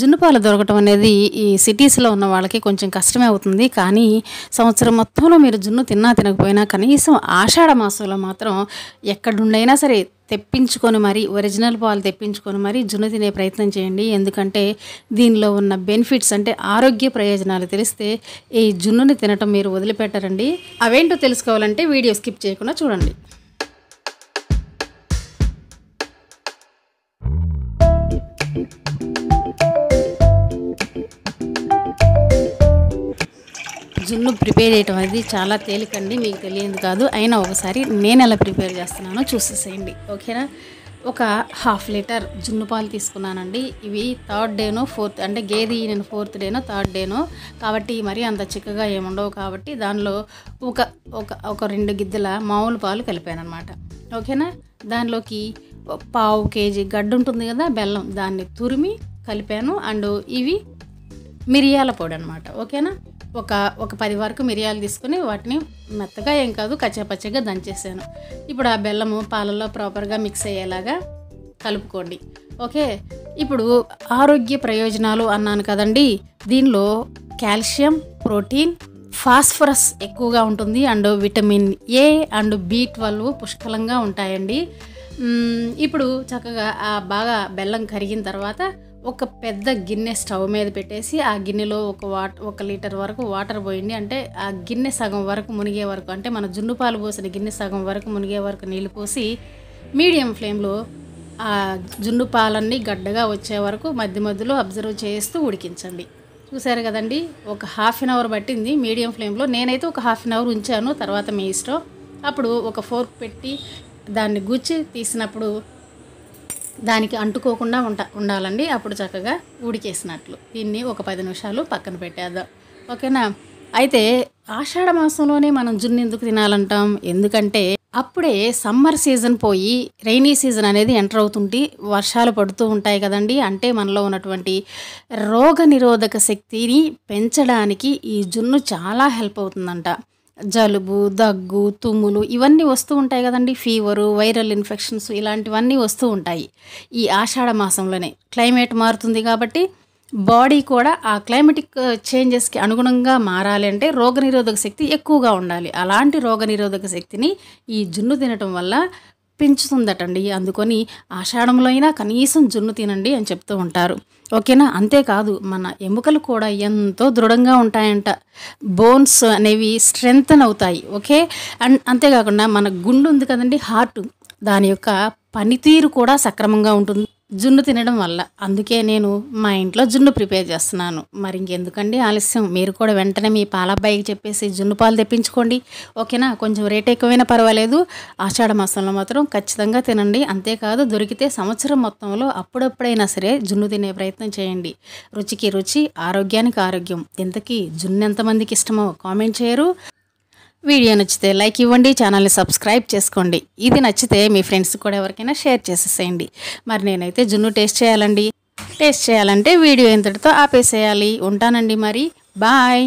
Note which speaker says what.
Speaker 1: జున్ను పాలు దొరకటం అనేది ఈ సిటీస్‌లో ఉన్న వాళ్ళకి కొంచెం కష్టమే అవుతుంది. కానీ సంవత్సరం మొత్తంలో మీరు జున్ను తిన్నా తినకపోయినా కనీసం ఆషాఢ మాసంలో మాత్రం ఎక్కడుండైనా సరే తెప్పించుకొని మరి ఒరిజినల్ పాలు తెప్పించుకొని మరి జున్ను తినే ప్రయత్నం చేయండి. ఎందుకంటే దీనిలో ఉన్న బెనిఫిట్స్ అంటే ఆరోగ్య ప్రయోజనాలు తెలిస్తే ఈ జున్నుని తినటం మీరు వదిలిపెట్టరండి. అవేంటో తెలుసుకోవాలంటే వీడియో స్కిప్ చేయకుండా చూడండి. జున్ను ప్రిపేర్ చేయటం అనేది చాలా తేలికండి, మీకు తెలియదు కాదు. అయినా ఒకసారి నేను ఎలా ప్రిపేర్ చేస్తున్నానో చూసేసేయండి, ఓకేనా. ఒక 1/2 లీటర్ జున్ను పాలు తీసుకున్నానండి. ఇవి 3rd డేనో 4th అంటే గేదె నేను 4th డేనో 3rd డేనో కాబట్టి మరీ అంత చిక్కగా ఏముండవు. కాబట్టి దానిలో ఒక 2 గిద్దెల మామూలు పాలు కలిపాను అనమాట, ఓకేనా. దానిలోకి 1/2 కేజీ గడ్డు ఉంటుంది కదా, బెల్లం, దాన్ని తురిమి కలిపాను. అండ్ ఇవి మిరియాల పొడి అనమాట, ఓకేనా. ఒక 10 వరకు మిరియాలు తీసుకుని వాటిని మెత్తగా ఏం కాదు కచ్చాపచ్చగా దంచేసాను. ఇప్పుడు ఆ బెల్లము పాలల్లో ప్రాపర్గా మిక్స్ అయ్యేలాగా కలుపుకోండి, ఓకే. ఇప్పుడు ఆరోగ్య ప్రయోజనాలు అన్నాను కదండి, దీనిలో కాల్షియం, ప్రోటీన్, ఫాస్ఫరస్ ఎక్కువగా ఉంటుంది. And vitamin A and B12 పుష్కలంగా ఉంటాయండి. ఇప్పుడు చక్కగా బాగా బెల్లం కరిగిన తర్వాత ఒక పెద్ద గిన్నె స్టవ్ మీద పెట్టేసి ఆ గిన్నెలో 1 లీటర్ వరకు వాటర్ పోయండి. అంటే ఆ గిన్నె సగం వరకు మునిగే వరకు, అంటే మన జున్ను పాలు పోసిన గిన్నె సగం వరకు మునిగే వరకు నీళ్ళు పోసి మీడియం ఫ్లేమ్లో ఆ జున్ను పాలన్నీ గడ్డగా వచ్చే వరకు మధ్య మధ్యలో అబ్జర్వ్ చేస్తూ ఉడికించండి. చూసారు కదండి, ఒక 1/2 అవర్ పట్టింది మీడియం ఫ్లేమ్లో. నేనైతే ఒక 1/2 అవర్ ఉంచాను, తర్వాత మీ ఇష్టం. అప్పుడు ఒక ఫోర్క్ పెట్టి దాన్ని గుచ్చి తీసినప్పుడు దానికి అంటుకోకుండా ఉండాలండి. అప్పుడు చక్కగా ఉడికేసినట్లు. దీన్ని ఒక 10 నిమిషాలు పక్కన పెట్టేద్దాం, ఓకేనా. అయితే ఆషాఢ మాసంలోనే మనం జున్ను ఎందుకు తినాలంటాం? ఎందుకంటే అప్పుడే సమ్మర్ సీజన్ పోయి రైనీ సీజన్ అనేది ఎంటర్ అవుతుంటే వర్షాలు పడుతూ ఉంటాయి కదండి. అంటే మనలో ఉన్నటువంటి రోగ నిరోధక శక్తిని పెంచడానికి ఈ జున్ను చాలా హెల్ప్ అవుతుందంట. జలుబు, దగ్గు, తుమ్ములు ఇవన్నీ వస్తూ ఉంటాయి కదండి, ఫీవరు, వైరల్ ఇన్ఫెక్షన్స్ ఇలాంటివన్నీ వస్తూ ఉంటాయి ఈ ఆషాఢ మాసంలోనే. క్లైమేట్ మారుతుంది కాబట్టి బాడీ కూడా ఆ క్లైమేటిక్ చేంజెస్కి అనుగుణంగా మారాలి అంటే రోగనిరోధక శక్తి ఎక్కువగా ఉండాలి. అలాంటి రోగనిరోధక శక్తిని ఈ జున్ను తినటం వల్ల పెంచుతుందటండి. అందుకొని ఆషాఢంలో అయినా కనీసం జున్ను తినండి అని చెప్తూ ఉంటారు, ఓకేనా. అంతేకాదు మన ఎముకలు కూడా ఎంతో దృఢంగా ఉంటాయంట. బోన్స్ అనేవి స్ట్రెంగ్తన్ అవుతాయి, ఓకే. అండ్ అంతేకాకుండా మన గుండె ఉంది కదండి, హార్ట్, దాని యొక్క పనితీరు కూడా సక్రమంగా ఉంటుంది జున్ను తినడం వల్ల. అందుకే నేను మా ఇంట్లో జున్ను ప్రిపేర్ చేస్తున్నాను. మరి ఇంకెందుకండి ఆలస్యం, మీరు కూడా వెంటనే మీ పాలబ్బాయికి చెప్పేసి జున్ను పాలు తెప్పించుకోండి, ఓకేనా. కొంచెం రేట్ ఎక్కువైనా పర్వాలేదు, ఆషాఢ మాసంలో మాత్రం ఖచ్చితంగా తినండి. అంతేకాదు దొరికితే సంవత్సరం మొత్తంలో అప్పుడప్పుడైనా సరే జున్ను తినే ప్రయత్నం చేయండి. రుచికి రుచి, ఆరోగ్యానికి ఆరోగ్యం. ఇంతకీ జున్ను ఎంతమందికి ఇష్టమో కామెంట్ చేయరు. వీడియో నచ్చితే లైక్ ఇవ్వండి, ఛానల్ని సబ్స్క్రైబ్ చేసుకోండి. ఇది నచ్చితే మీ ఫ్రెండ్స్ కూడా ఎవరికైనా షేర్ చేసేసేయండి. మరి నేనైతే జున్ను టేస్ట్ చేయాలండి. టేస్ట్ చేయాలంటే వీడియో ఇంతటితో ఆపేసేయాలి. ఉంటానండి మరి, బాయ్.